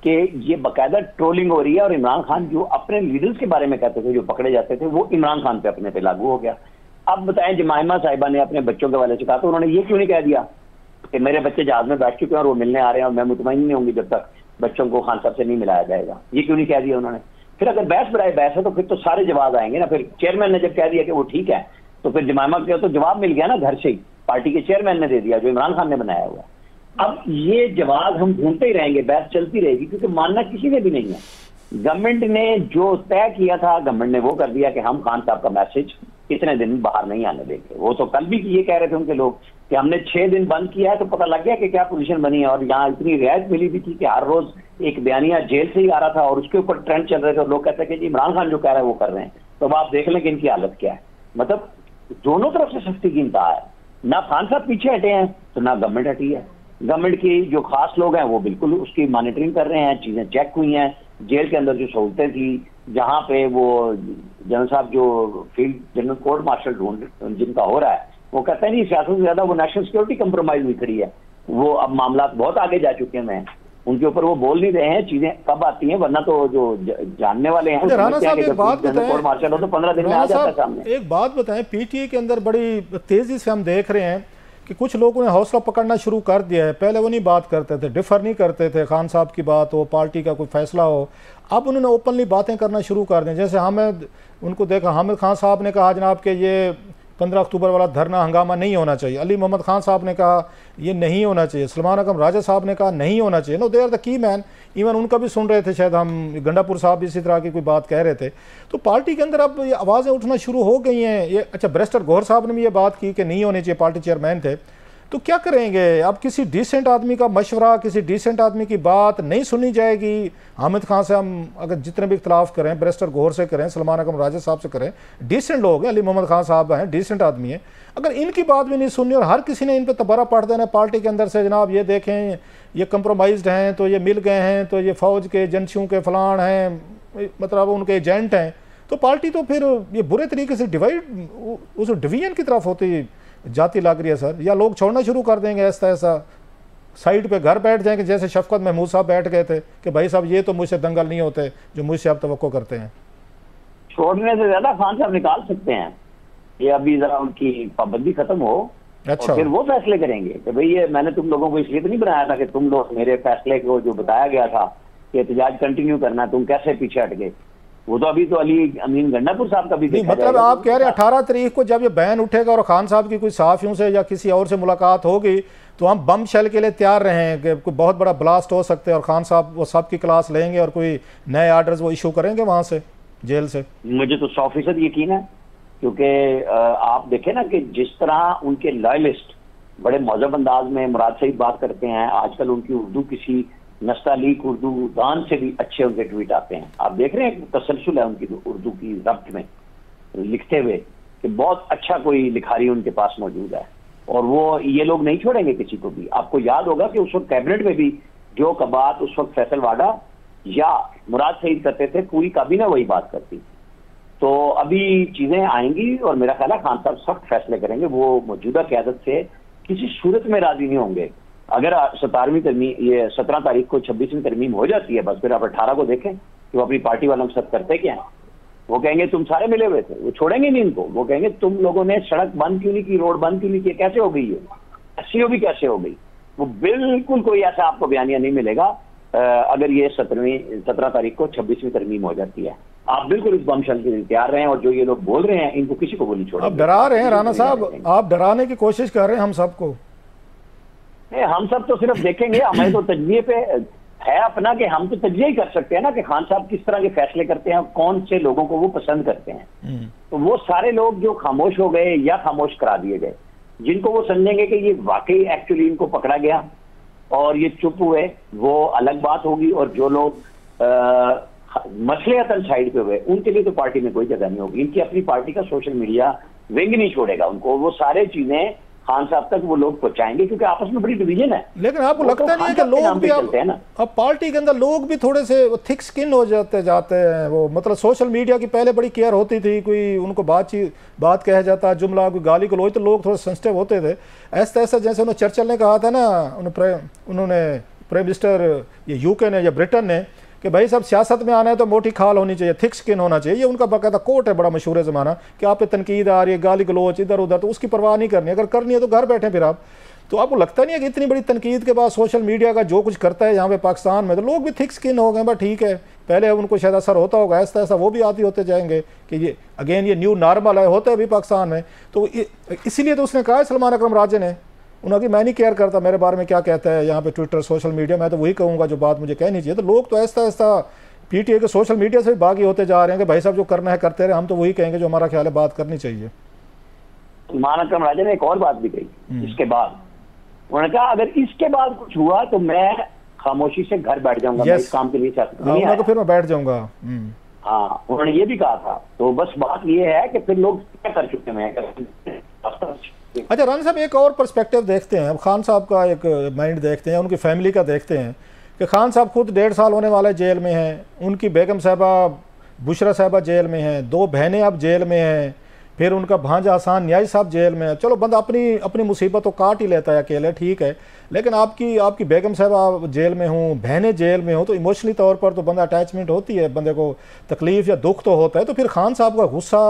कि ये बाकायदा ट्रोलिंग हो रही है। और इमरान खान जो अपने लीडर्स के बारे में कहते थे, जो पकड़े जाते थे, वो इमरान खान पे अपने पे लागू हो गया। अब बताएं, जमाइमा साहिबा ने अपने बच्चों के वाले से कहा तो उन्होंने ये क्यों नहीं कह दिया कि मेरे बच्चे जहाज में बैठ चुके हैं और वो मिलने आ रहे हैं और मैं मुतमईन नहीं होंगी जब तक बच्चों को खान साहब से नहीं मिलाया जाएगा? ये क्यों नहीं कह दिया उन्होंने? फिर अगर बहस बराए बहस है तो फिर तो सारे जवाब आएंगे ना। फिर चेयरमैन ने जब कह दिया कि वो ठीक है तो फिर जमाइमा को तो जवाब मिल गया ना, घर से ही पार्टी के चेयरमैन ने दे दिया जो इमरान खान ने बनाया हुआ। अब ये जवाब हम ढूंढते ही रहेंगे, बहस चलती रहेगी, क्योंकि मानना किसी ने भी नहीं है। गवर्नमेंट ने जो तय किया था, गवर्नमेंट ने वो कर दिया कि हम खान साहब का मैसेज इतने दिन बाहर नहीं आने देंगे। वो तो कल भी ये कह रहे थे उनके लोग कि हमने 6 दिन बंद किया है तो पता लग गया कि क्या पोजीशन बनी है। और यहाँ इतनी रियायत मिली भी थी कि हर रोज एक बयानिया जेल से ही आ रहा था और उसके ऊपर ट्रेंड चल रहे थे और लोग कहते हैं कि जी इमरान खान जो कह रहे हैं वो कर रहे हैं। तो अब आप देख लें कि इनकी हालत क्या है। मतलब दोनों तरफ से सख्ती की इंतहा है, ना खान साहब पीछे हटे हैं तो ना गवर्नमेंट हटी है। गवर्नमेंट की जो खास लोग हैं वो बिल्कुल उसकी मॉनिटरिंग कर रहे हैं, चीजें चेक हुई हैं। जेल के अंदर जो सहूलतें थी, जहां पे वो जनरल साहब जो फील्ड जनरल कोर्ट मार्शल जिनका हो रहा है, वो कहते हैं नहीं सियासत से ज्यादा वो नेशनल सिक्योरिटी कंप्रोमाइज हुई खड़ी है। वो अब मामला बहुत आगे जा चुके हैं, उनके ऊपर वो बोल नहीं रहे हैं, चीजें कब आती हैं, वरना तो जो जानने वाले हैं राणा साहब एक बात बताएं, कोर्ट मार्शल हो तो 15 दिन में आ जाता है सामने। एक बात बताएं, पीटीआई के अंदर बड़ी तेजी से हम देख रहे हैं कि कुछ लोगों ने हौसला पकड़ना शुरू कर दिया है। पहले वो नहीं बात करते थे, डिफर नहीं करते थे, खान साहब की बात हो, पार्टी का कोई फैसला हो, अब उन्होंने ओपनली बातें करना शुरू कर दी। जैसे हामिद, उनको देखा, हामिद खान साहब ने कहा जनाब कि ये 15 अक्टूबर वाला धरना हंगामा नहीं होना चाहिए। अली मोहम्मद खान साहब ने कहा ये नहीं होना चाहिए। सलमान अकरम राजा साहब ने कहा नहीं होना चाहिए। No, they are the key man. Even उनका भी सुन रहे थे, शायद हम गंडापुर साहब भी इसी तरह की कोई बात कह रहे थे। तो पार्टी के अंदर अब ये आवाज़ें उठना शुरू हो गई हैं। ये अच्छा, बैरिस्टर गौहर साहब ने भी ये बात की कि नहीं होनी चाहिए, पार्टी चेयरमैन थे। तो क्या करेंगे अब? किसी डिसेंट आदमी का मशवरा, किसी डिसेंट आदमी की बात नहीं सुनी जाएगी। हामिद खान से हम अगर जितने भी इख्तलाफ करें, बैरिस्टर गौहर से करें, सलमान अकरम राजा साहब से करें, डिसेंट लोग हैं, अली मोहम्मद खान साहब हैं, डिसेंट आदमी हैं, अगर इनकी बात भी नहीं सुननी और हर किसी ने इन पर तबारा पढ़ देना पार्टी के अंदर से, जनाब ये देखें ये कंप्रोमाइज्ड हैं, तो ये मिल गए हैं, तो ये फौज के एजेंसियों के फलान हैं, मतलब उनके एजेंट हैं, तो पार्टी तो फिर ये बुरे तरीके से डिवाइड, उस डिवीजन की तरफ होती जाती लग रही है सर। या लोग छोड़ना शुरू कर देंगे ऐसा ऐसा, साइड पे घर बैठ जाएंगे जैसे शफकत महमूद साहब बैठ गए थे कि भाई साहब ये तो मुझसे दंगल नहीं होते जो मुझसे आप तवक्को करते हैं। छोड़ने से ज्यादा खान साहब निकाल सकते हैं। ये अभी जरा उनकी पाबंदी खत्म हो, अच्छा, और फिर वो फैसले करेंगे कि भाई ये मैंने तुम लोगों को इसलिए तो नहीं बनाया था कि तुम लोग मेरे फैसले को जो बताया गया था कि एहतजाज कंटिन्यू करना, तुम कैसे पीछे हट गए। वो तो अभी तो अली अमीन गंडापुर साहब का भी नहीं, मतलब आप कह रहे हैं 18 तारीख को जब ये बैन उठेगा और खान साहब की कोई सहाफियों से या किसी और से मुलाकात होगी तो हम बम शेल के लिए तैयार रहें कि कोई बहुत बड़ा ब्लास्ट हो सकते हैं और खान साहब वो सब की क्लास लेंगे और कोई नए आर्डर्स वो इशू करेंगे वहां से, जेल से। मुझे तो 100% यकीन है, क्योंकि आप देखें ना कि जिस तरह उनके लॉयलिस्ट बड़े मौजब अंदाज में मुराद सईद बात करते हैं, आजकल उनकी उर्दू किसी नस्तालीक उर्दू दान से भी अच्छे उनके ट्वीट आते हैं। आप देख रहे हैं तसलसल है उनकी उर्दू की रब्त में लिखते हुए कि बहुत अच्छा कोई लिखारी उनके पास मौजूद है और वो ये लोग नहीं छोड़ेंगे किसी को भी। आपको याद होगा कि उस वक्त कैबिनेट में भी जो बात उस वक्त फैसल वाडा या मुराद सईद करते थे, पूरी काबीना वही बात करती। तो अभी चीजें आएंगी और मेरा ख्याल है खान साहब सख्त फैसले करेंगे। वो मौजूदा क़यादत से किसी सूरत में राजी नहीं होंगे। अगर 17वीं तरमीम, ये 17 तारीख को 26वीं तरमीम हो जाती है, बस फिर आप 18 को देखें कि वो अपनी पार्टी वालों के साथ करते क्या है। वो कहेंगे तुम सारे मिले हुए थे, वो छोड़ेंगे नहीं इनको। वो कहेंगे तुम लोगों ने सड़क बंद क्यों नहीं की, रोड बंद क्यों नहीं की, कैसे हो गई है, एससीओ भी कैसे हो गई। वो बिल्कुल कोई ऐसा आपको बयानिया नहीं मिलेगा अगर ये 17 तारीख को 26वीं तरमीम हो जाती है। आप बिल्कुल इस बमशल के लिए तैयार रहे हैं और जो ये लोग बोल रहे हैं इनको किसी को वो नहीं छोड़ेंगे। आप डरा रहे हैं राणा साहब, आप डराने की कोशिश कर रहे हैं हम सबको। हम सब तो सिर्फ देखेंगे, हमें तो तजजिए पे है अपना कि हम तो तजजिया ही कर सकते हैं ना कि खान साहब किस तरह के फैसले करते हैं, कौन से लोगों को वो पसंद करते हैं। तो वो सारे लोग जो खामोश हो गए या खामोश करा दिए गए, जिनको वो समझेंगे कि ये वाकई एक्चुअली इनको पकड़ा गया और ये चुप हुए, वो अलग बात होगी। और जो लोग मसलियतन साइड पे हुए, उनके लिए तो पार्टी में कोई जगह नहीं होगी। इनकी अपनी पार्टी का सोशल मीडिया विंग नहीं छोड़ेगा उनको, वो सारे चीजें खान साहब तक वो लोग पहुंचाएंगे, क्योंकि आपस में बड़ी डिवीजन है। लेकिन आपको लगता नहीं है कि लोग भी अब पार्टी के अंदर लोग भी थोड़े से थिक स्किन हो जाते हैं? वो मतलब सोशल मीडिया की पहले बड़ी केयर होती थी, कोई उनको बात कहा जाता, जुमला कोई गाली गलौज, तो लोग थोड़े सेंसिटिव होते थे। ऐसा ऐसा जैसे उन्होंने चर्चिल ने कहा था ना, उन्होंने प्राइम मिनिस्टर ये यूके ने या ब्रिटेन ने, कि भाई सब सियासत में आना है तो मोटी खाल होनी चाहिए, थिक स्किन होना चाहिए। ये उनका बाकायदा कोट है, बड़ा मशहूर है ज़माना, कि आप पे तनकीद आ रही है, गाली गलोच इधर उधर, तो उसकी परवाह नहीं करनी, अगर करनी है तो घर बैठे फिर आप। तो आपको लगता नहीं है कि इतनी बड़ी तनकीद के बाद सोशल मीडिया का जो कुछ करता है यहाँ पे पाकिस्तान में, तो लोग भी थिक स्किन हो गए, बस ठीक है, पहले उनको शायद असर होता होगा, ऐसा ऐसा वो भी आती होते जाएंगे कि ये अगेन ये न्यू नॉर्मल है, होता है अभी पाकिस्तान में। तो इसीलिए तो उसने कहा है सलमान अकरम राजा ने, उन्होंने मैं नहीं केयर करता मेरे बारे में क्या कहता है यहाँ पे ट्विटर सोशल मीडिया, मैं तो वही कहूँगा जो बात मुझे कहनी चाहिए। तो लोग तो ऐसा ऐसा पीटीए के सोशल मीडिया से भी बागी होते जा रहे हैं कि भाई साहब जो करना है करते रहे, हम तो वही कहेंगे जो हमारा ख्याल है बात करनी चाहिए। सलमान अकरम राजा ने एक और बात भी कही इसके बाद, उन्होंने कहा अगर इसके बाद कुछ हुआ तो मैं खामोशी से घर बैठ जाऊंगा, मैं इस काम के लिए तो फिर मैं बैठ जाऊंगा। हाँ, उन्होंने ये भी कहा था। तो बस बात ये है कि फिर लोग क्या कर चुके हैं। अच्छा राना साहब, एक और पर्सपेक्टिव देखते हैं, अब खान साहब का एक माइंड देखते हैं, उनकी फैमिली का देखते हैं कि खान साहब खुद 1.5 साल होने वाले जेल में हैं, उनकी बेगम साहबा बुशरा साहबा जेल में हैं, 2 बहनें अब जेल में हैं, फिर उनका भांजा हसान न्याई साहब जेल में है। चलो बंदा अपनी मुसीबत तो काट ही लेता है अकेले, ठीक है, लेकिन आपकी बेगम साहबा जेल में हूँ, बहनें जेल में हो, तो इमोशनली तौर पर तो बंदा अटैचमेंट होती है, बंदे को तकलीफ या दुख तो होता है। तो फिर खान साहब का गुस्सा,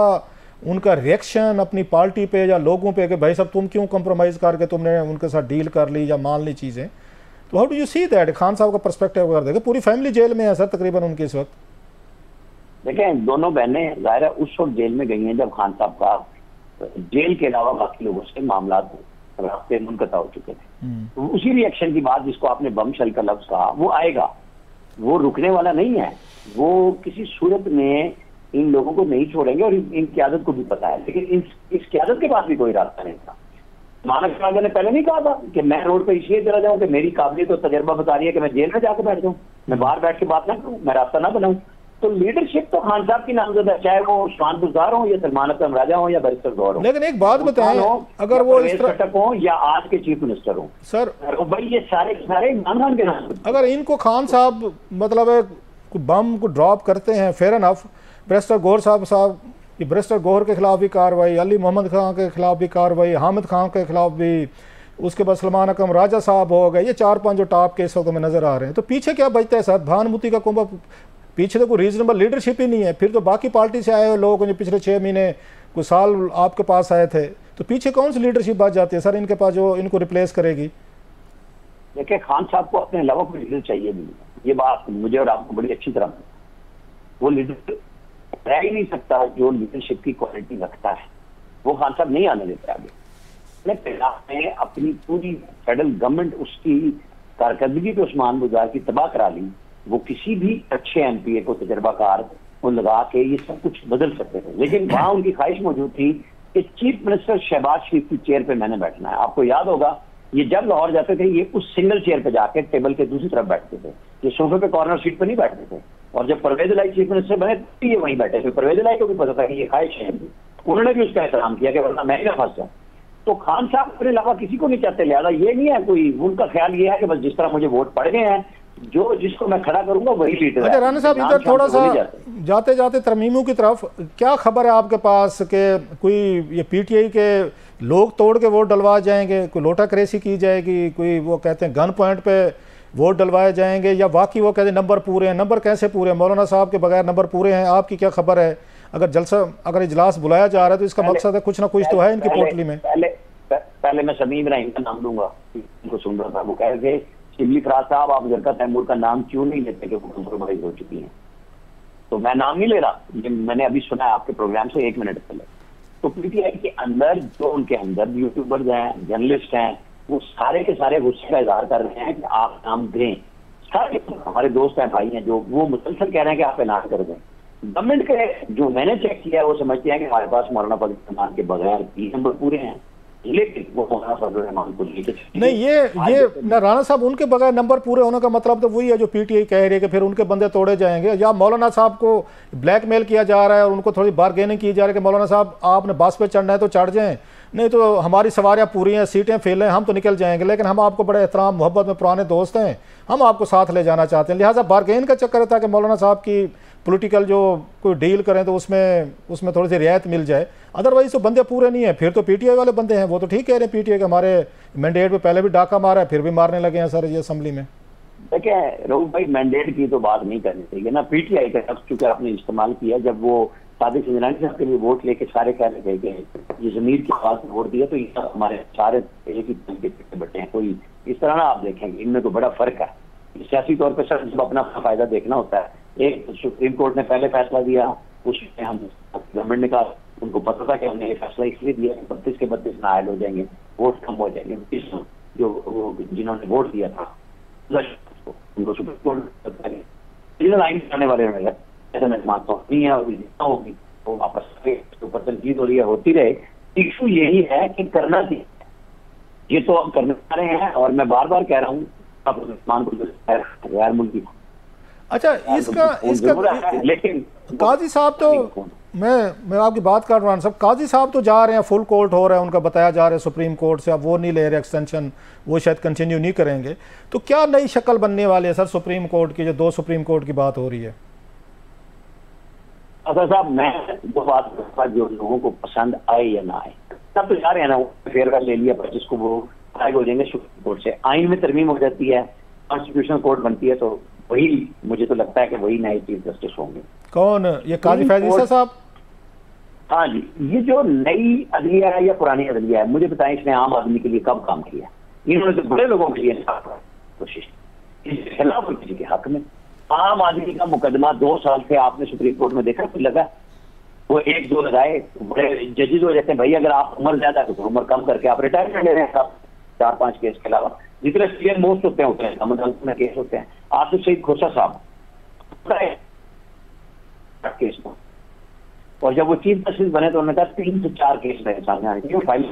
उनका रिएक्शन अपनी पार्टी पे या लोगों पे कि भाई साहब तुम क्यों कंप्रोमाइज़ करके तुमने उनके साथ डील कर ली या मान ली चीज़ें, तो how do you see that? Khan साहब का पर्सपेक्टिव अगर देखें, पूरी फैमिली जेल में है सर तकरीबन उनकी इस वक्त। देखें, दोनों बहनें ज़ाहिर है उस वक्त जेल में गई हैं जब खान साहब का जेल के अलावा बाकी लोगों से मामला रास्ते मुनक़ता हो चुके थे। तो उसी रिएक्शन की बात, जिसको आपने बम शल का लफ्ज कहा, वो आएगा, वो रुकने वाला नहीं है, वो किसी सूरत में इन लोगों को नहीं छोड़ेंगे, और इन क़यादत को भी पता है। लेकिन इस क़यादत के पास भी कोई रास्ता नहीं था। मानक राजा ने पहले नहीं कहा था कि मैं रोड पे इसलिए चला जाऊं कि मेरी काबिलियत और तजर्बा बता रही है कि मैं जेल में जाकर बैठ जाऊं, मैं बाहर बैठ के बात ना करूं, मैं रास्ता ना बनाऊं। तो लीडरशिप तो खान साहब की नामजद है, चाहे वो उस्मान बुज़दार हो या सलमान अकरम राजा हो या बैरिस्टर गौहर हो। लेकिन एक बात बताएं, अगर वो इस तरह हो या आज के चीफ मिनिस्टर हो सर, भाई ये सारे इमरान खान के नाम, अगर इनको खान साहब मतलब बम को ड्रॉप करते हैं, फेयर एनफ, बैरिस्टर गौहर साहब ये बैरिस्टर गौहर के खिलाफ भी कार्रवाई, अली मोहम्मद खान के खिलाफ भी कार्रवाई, हामिद खान के खिलाफ भी, उसके बाद सलमान अकरम राजा साहब हो गए, ये 4-5 जो टॉप केस वक्त में नजर आ रहे हैं। तो पीछे क्या बचता है सर? भानुमती का कुंभा, पीछे तो कोई रीजनेबल लीडरशिप ही नहीं है। फिर तो बाकी पार्टी से आए हुए लोग जो पिछले 6 महीने कुछ साल आपके पास आए थे, तो पीछे कौन सी लीडरशिप बच जाती है सर इनके पास जो इनको रिप्लेस करेगी? देखिए, खान साहब को अपने अलावा कोई लीडर चाहिए नहीं, ये बात मुझे और आपको बड़ी अच्छी तरह, वो लीडर रह ही नहीं सकता जो लीडरशिप की क्वालिटी रखता है, वो खान साहब नहीं आने देते आगे। अपनी पूरी फेडरल गवर्नमेंट उसकी कारकर्दगी पे उस्मान बुज़दार की तबाह करा ली। वो किसी भी अच्छे एमपीए को, तजर्बाकार को लगा के ये सब कुछ बदल सकते थे, लेकिन वहां उनकी ख्वाहिश मौजूद थी कि चीफ मिनिस्टर शहबाज शरीफ की चेयर पे मैंने बैठना है। आपको याद होगा, ये जब लाहौर जाते थे ये उस सिंगल चेयर पे जाके टेबल के दूसरी तरफ बैठते थे, ये सोफे पे कॉर्नर सीट पे नहीं बैठते थे। और जब परवेज इलाही चीफ मिनिस्टर बने तो ये वहीं बैठे थे। परवेज इलाही को भी पता था कि ये ख्वाहिश है, उन्होंने भी उसका एहतराम किया कि वरना मैं ही ना फंस जाऊं। तो खान साहब अपने अलावा किसी को नहीं चाहते, लिहाजा ये नहीं है कोई, उनका ख्याल ये है कि बस जिस तरह मुझे वोट पड़ गए हैं, जो जिसको मैं खड़ा करूंगा वही लीडर है। अच्छा राना साहब, इधर थोड़ा सा जाते जाते तरमीमों की तरफ, क्या खबर है आपके पास कि कोई ये पीटीआई के लोग तोड़ के वोट डलवा जाएंगे, कोई लोटा क्रेसी की जाएगी, कोई वो कहते हैं गन पॉइंट पे वोट डलवाए जाएंगे, या वाकई वो कहते हैं नंबर पूरे हैं? नंबर कैसे पूरे हैं? मौलाना साहब के बगैर नंबर पूरे हैं? आपकी क्या खबर है? अगर इजलास बुलाया जा रहा है तो इसका मकसद है कुछ ना कुछ तो है इनकी पोर्टली में। पहले मैं समीम इब्राहिम का नाम दूंगा, उनको सुन रहा था, वो कह रहे थे शिबली फराज साहब आप जरका तैमूर का नाम क्यों नहीं लेते कि वो कंप्रोमाइज हो चुकी हैं। तो मैं नाम नहीं ले रहा, ये मैंने अभी सुना है आपके प्रोग्राम से 1 मिनट पहले। तो पीटीआई के अंदर जो उनके अंदर यूट्यूबर्स हैं, जर्नलिस्ट हैं, वो सारे के सारे गुस्से का इजहार कर रहे हैं कि आप नाम दें। सारे हमारे दोस्त हैं, भाई हैं, जो वो मुसलसल कह रहे हैं कि आप ऐलान कर दें। गवर्नमेंट के जो मैंने चेक किया है वो समझते हैं कि हमारे पास मौलाना फजल रहमान के बगैर 20 नंबर पूरे हैं। लेकिन वो मौलाना फजल रहमान को लेके नहीं, ये ना राणा साहब उनके बगैर नंबर पूरे होने का मतलब तो वही है जो पीटीआई कह रही है कि फिर उनके बंदे तोड़े जाएंगे, या मौलाना साहब को ब्लैकमेल किया जा रहा है और उनको थोड़ी बार्गेनिंग की जा रही है कि मौलाना साहब आपने बस पे चढ़ना है तो चढ़ जाएं, नहीं तो हमारी सवारियां पूरी हैं, सीटें फेल हैं, हम तो निकल जाएंगे, लेकिन हम आपको बड़े एहतराम मोहब्बत में पुराने दोस्त हैं, हम आपको साथ ले जाना चाहते हैं। लिहाजा बार्गेन का चक्कर था कि मौलाना साहब की पॉलिटिकल जो कोई डील करें तो उसमें थोड़ी सी रियायत मिल जाए, अदरवाइज तो बंदे पूरे नहीं है। फिर तो पीटीआई वाले बंदे हैं, वो तो ठीक कह रहे हैं पीटीआई के हमारे मैंडेट पे पहले भी डाका मारा है, फिर भी मारने लगे हैं सर ये असेंबली में। देखिए रऊफ भाई, मैंडेट की तो बात नहीं करनी चाहिए ना। पीटीआई का शब्द चूंकि आपने इस्तेमाल किया, जब वो सादिक सिंजरानी साहब के लिए वोट लेके सारे कह रहे थे कि ये जमीर की आवाज से वोट दिया, तो ये हमारे सारे एक ही बटे हैं, कोई इस तरह ना आप देखेंगे, इनमें तो बड़ा फर्क है। सियासी तौर पर सर जब अपना फायदा देखना होता है, एक सुप्रीम कोर्ट ने पहले फैसला दिया, उसमें हम गवर्नमेंट ने कहा, उनको पता था कि हमने ये फैसला इसलिए दिया कि 32 के 32 नायल हो जाएंगे, वोट कम हो जाएंगे, जो जिन्होंने वोट दिया था उनको सुप्रीम कोर्ट लाइन करने वाले होंगे, ऐसा मैं मानता हूँ नहीं है, होगी वो वापस ऊपर तनकीद हो रही है, होती रहे। इशू यही है कि करना चाहिए, ये तो हम करने जा रहे हैं, और मैं बार बार कह रहा हूँ गैर मुल्की। अच्छा, इसका लेकिन काजी साहब तो मैं आपकी बात कर रहा हूँ साहब, काजी साहब तो जा रहे हैं, फुल कोर्ट हो रहा है उनका, बताया जा रहा है सुप्रीम कोर्ट से, अब वो नहीं ले रहे एक्सटेंशन, वो शायद कंटिन्यू नहीं करेंगे, तो क्या नई शक्ल बनने वाली है सर सुप्रीम कोर्ट की, जो 2 सुप्रीम कोर्ट की बात हो रही है? अच्छा साहब, मैं वो बात करूँगा जो लोगों को पसंद आए या ना आए, तब तो जा रहे हैं ना, फेयर ले लिया जिसको वो फायद हो जाएंगे सुप्रीम कोर्ट से, आइन में तरमीम हो जाती है, कॉन्स्टिट्यूशनल कोर्ट बनती है, तो वही मुझे तो लगता है कि वही नए चीफ जस्टिस होंगे। कौन? ये काजी फैज ईसा साहब? हाँ जी, ये जो नई अदलिया है या पुरानी अदलिया है, मुझे बताएं इसने आम आदमी के लिए कब काम किया? इन्होंने तो बड़े लोगों के लिए कोशिश की, इसके खिलाफ किसी के हक में। आम आदमी का मुकदमा 2 साल से आपने सुप्रीम कोर्ट में देखा कोई लगा? वो 1-2 लगाए, बड़े जजेज हो जाते हैं, भाई अगर आप उम्र ज्यादा है तो उम्र कम करके आप रिटायरमेंट ले रहे हैं, 4-5 केस के अलावा जितने सीरियस मोस्ट होते हैं उतने कम अदालत में केस होते हैं। आसिफ सईद खोसा साहब केस में, और जब वो चीफ जस्टिस बने तो उन्होंने कहा 3 से 4 केस रहे सामने आने के, फाइल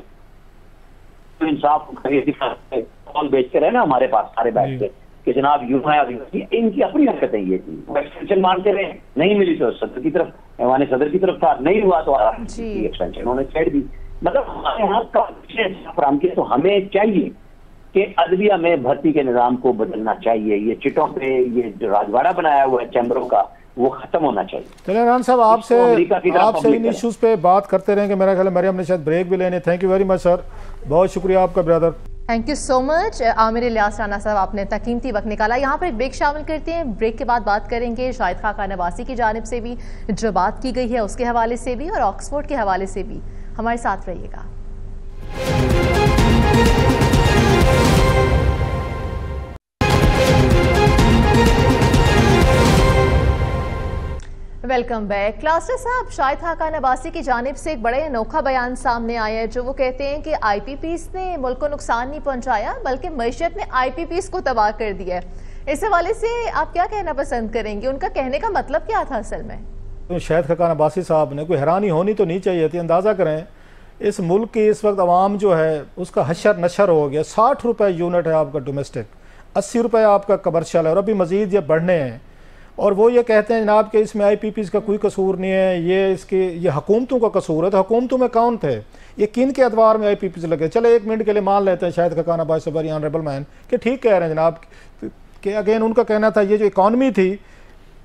तो इंसाफ कॉल बेचते रहे ना हमारे पास सारे बैठ के कि जनाब यूं है, इनकी अपनी हरकतें ये थी, वो एक्सटेंशन मांगते रहे, नहीं मिली तो सदर की तरफ, ऐवान सदर की तरफ था, नहीं हुआ तो एक्सटेंशन उन्होंने छेड़ दी। मतलब हमारे यहाँ का फराम किया, तो हमें चाहिए कि अदलिया में भर्ती के निज़ाम को बदलना चाहिए, ये चिटों पे ये जो राजवाड़ा बनाया हुआ है चैम्बरों का, वो खत्म होना चाहिए। चलिए रान साहब, आपसे इन इश्यूज पे बात करते रहेंगे, मेरा ख्याल है मरियम ने शायद ब्रेक भी लेने। Thank you very much sir, बहुत शुक्रिया आपका brother. Thank you so much Aamir Ilyas Rana साहब, आपने इतना कीमती वक्त निकाला। यहाँ पर एक ब्रेक शामिल करते हैं, ब्रेक के बाद बात करेंगे शाहिद खाका नवासी की जानिब से भी जो बात की गई है उसके हवाले से भी, और ऑक्सफोर्ड के हवाले से भी। हमारे साथ रहिएगा। Welcome back. क्लास्टर साहब, शाहिद खाका नवासी की जानिब से एक बड़े अनोखा बयान सामने आया है, जो वो कहते हैं कि आईपीपीस ने मुल्क को नुकसान नहीं पहुंचाया बल्कि मईशत ने आईपीपीस को तबाह कर दिया है। इस हवाले से आप क्या कहना पसंद करेंगे? उनका कहने का मतलब क्या था असल में? तो शाहिद खाका नवासी साहब ने कोई हैरानी होनी तो नहीं चाहिए थी। अंदाज़ा करें इस मुल्क की इस वक्त आवाम जो है उसका हशर नशर हो गया। 60 रुपये यूनिट है आपका डोमेस्टिक, 80 रुपये आपका कमर्शियल है, और अभी मज़ीद ये बढ़ने हैं। और वो ये कहते हैं जनाब कि इसमें आईपीपीज़ का कोई कसूर नहीं है, ये हुकूमतों का कसूर है। तो हुकूमतों में कौन थे? ये किन के अदवार में आईपीपीज़ लगे? चले 1 मिनट के लिए मान लेते हैं शाहिद खाका नवासी वेरी ऑनरेबल मैन कि ठीक कह रहे हैं जनाब कि अगेन उनका कहना था ये जो इकॉनमी थी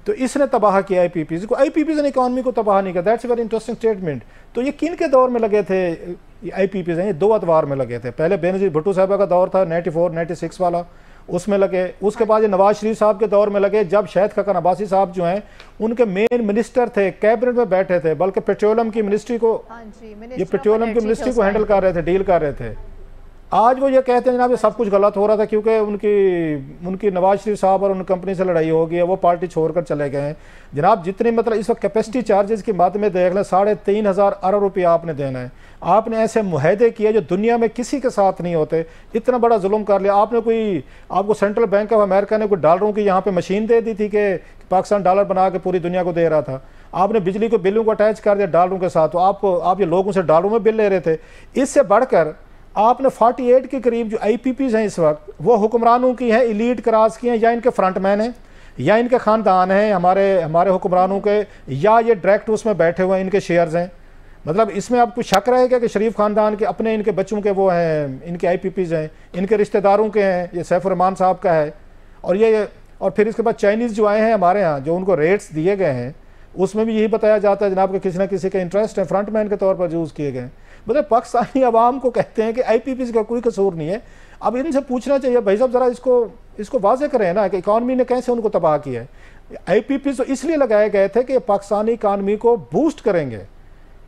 तो इसने तबाह किया आईपीपीज़ को, आईपीपीज़ ने इकॉनमी को तबाह नहीं किया। That's very interesting statement. तो ये किन के दौर में लगे थे आईपीपीज़? ये 2 अदवार में लगे थे। पहले बेनज़ीर भुट्टो साहब का दौर था 94-96 वाला, उसमें लगे। उसके बाद ये नवाज शरीफ साहब के दौर में लगे, जब शाहिद खाका नवासी साहब जो हैं उनके मेन मिनिस्टर थे, कैबिनेट में बैठे थे, बल्कि पेट्रोलियम की मिनिस्ट्री को, ये पेट्रोलियम की मिनिस्ट्री को हैंडल कर रहे थे, डील कर रहे थे। आज वो ये कहते हैं जनाब ये सब कुछ गलत हो रहा था क्योंकि उनकी नवाज शरीफ साहब और उन कंपनी से लड़ाई हो गई है, वो पार्टी छोड़कर चले गए हैं। जनाब जितनी मतलब इस वक्त कैपेसिटी चार्जेस की बात में देख लें, 3,500 अरब रुपया आपने देना है। आपने ऐसे मुहैदे किए जो दुनिया में किसी के साथ नहीं होते, इतना बड़ा जुल्म कर लिया आपने। आपको सेंट्रल बैंक ऑफ अमेरिका ने कोई डॉलरों की यहाँ पे मशीन दे दी थी कि पाकिस्तान डॉलर बना के पूरी दुनिया को दे रहा था। आपने बिजली को बिलों को अटैच कर दिया डॉलरों के साथ, तो आप ये लोगों से डॉलरों में बिल ले रहे थे। इससे बढ़कर आपने 48 के करीब जो IPPs हैं इस वक्त, वो हुक्मरानों की हैं, इलीट क्लास की हैं, या इनके फ्रंटमैन हैं, या इनके ख़ानदान हैं हमारे हुक्मरानों के, या ये डायरेक्ट उसमें बैठे हुए हैं, इनके शेयर्स हैं। मतलब इसमें आप कुछ शक रहेगा कि शरीफ ख़ानदान के अपने इनके बच्चों के वो हैं, इनके IPPs हैं, इनके रिश्तेदारों के हैं, ये सैफुर रहमान साहब का है। और फिर इसके बाद चाइनीज़ जो आए हैं हमारे यहाँ, जो उनको रेट्स दिए गए हैं, उसमें भी यही बताया जाता है जनाब कि किसी न किसी का इंटरेस्ट है, फ्रंटमैन के तौर पर यूज़ किए गए। मतलब पाकिस्तानी अवाम को कहते हैं कि IPPs का कोई कसूर नहीं है। अब इनसे पूछना चाहिए भाई साहब ज़रा इसको वाजे करें ना कि इकॉनमी ने कैसे उनको तबाह किया है। IPPs तो इसलिए लगाए गए थे कि पाकिस्तानी इकानमी को बूस्ट करेंगे,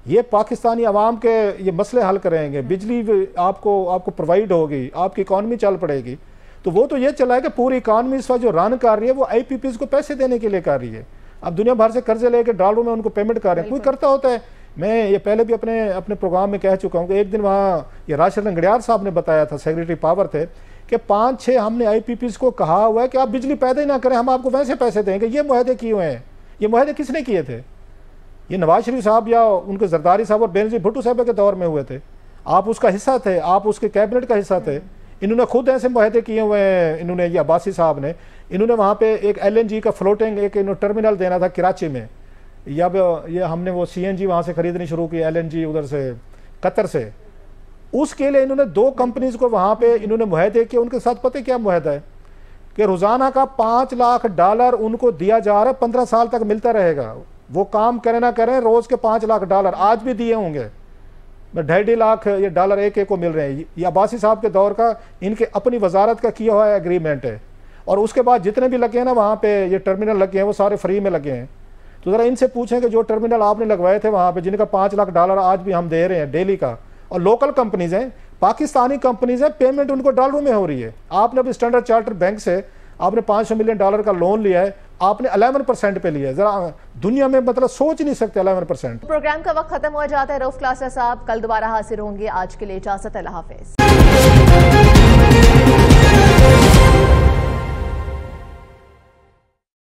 ये पाकिस्तानी अवाम के ये मसले हल करेंगे, बिजली आपको प्रोवाइड होगी, आपकी इकॉनमी चल पड़ेगी। तो वो तो ये चला है कि पूरी इकानमी इस वक्त जो रन कर रही है वो IPPs को पैसे देने के लिए कर रही है। अब दुनिया भर से कर्जे लेके डॉलरों में उनको पेमेंट कर रहे हैं, कोई करता होता है। मैं ये पहले भी अपने प्रोग्राम में कह चुका हूँ कि एक दिन वहाँ ये राशिद लंगड़ियार साहब ने बताया था, सेक्रेटरी पावर थे, कि 5-6 हमने IPPs को कहा हुआ है कि आप बिजली पैदा ही ना करें, हम आपको वैसे पैसे देंगे। ये मुआहदे किए हुए हैं। ये मुआहदे किसने किए थे? ये नवाज शरीफ साहब या उनके जरदारी साहब और बेनजीर भुट्टो साहब के दौर में हुए थे। आप उसका हिस्सा थे, आप उसके कैबिनेट का हिस्सा थे। इन्होंने खुद ऐसे मुआहदे किए हुए हैं। इन्होंने ये अब्बासी साहब ने, इन्होंने वहाँ पे एक LNG का फ्लोटिंग एक टर्मिनल देना था कराची में, या ये हमने वो CNG वहाँ से खरीदनी शुरू की, LNG उधर से कतर से। उसके लिए इन्होंने 2 कंपनीज को वहाँ पे इन्होंने मुआहदे किए। उनके साथ पता क्या मुआहदा है कि रोज़ाना का $5 लाख उनको दिया जा रहा है, 15 साल तक मिलता रहेगा। वो काम करें ना करें, रोज़ के $5 लाख आज भी दिए होंगे। 2.5 लाख ये डॉलर एक को मिल रहे हैं। ये अब्बासी साहब के दौर का इनके अपनी वजारत का किया हुआ एग्रीमेंट है। और उसके बाद जितने भी लगे हैं ना वहाँ पे ये टर्मिनल लगे हैं, वो सारे फ्री में लगे हैं। तो ज़रा इनसे पूछें कि जो टर्मिनल आपने लगवाए थे वहाँ पे, जिनका $5 लाख आज भी हम दे रहे हैं डेली का, और लोकल कंपनीज हैं, पाकिस्तानी कंपनीज हैं, पेमेंट उनको डॉलरों में हो रही है। आपने अभी स्टैंडर्ड चार्टर्ड बैंक से आपने $500 मिलियन का लोन लिया है, आपने 11% पे लिया है। जरा दुनिया में मतलब सोच नहीं सकते 11%। प्रोग्राम का वक्त खत्म हो जाता है। रऊफ क्लासा साहब कल दोबारा हाजिर होंगे। आज के लिए इजाजत, अल्लाह हाफिज।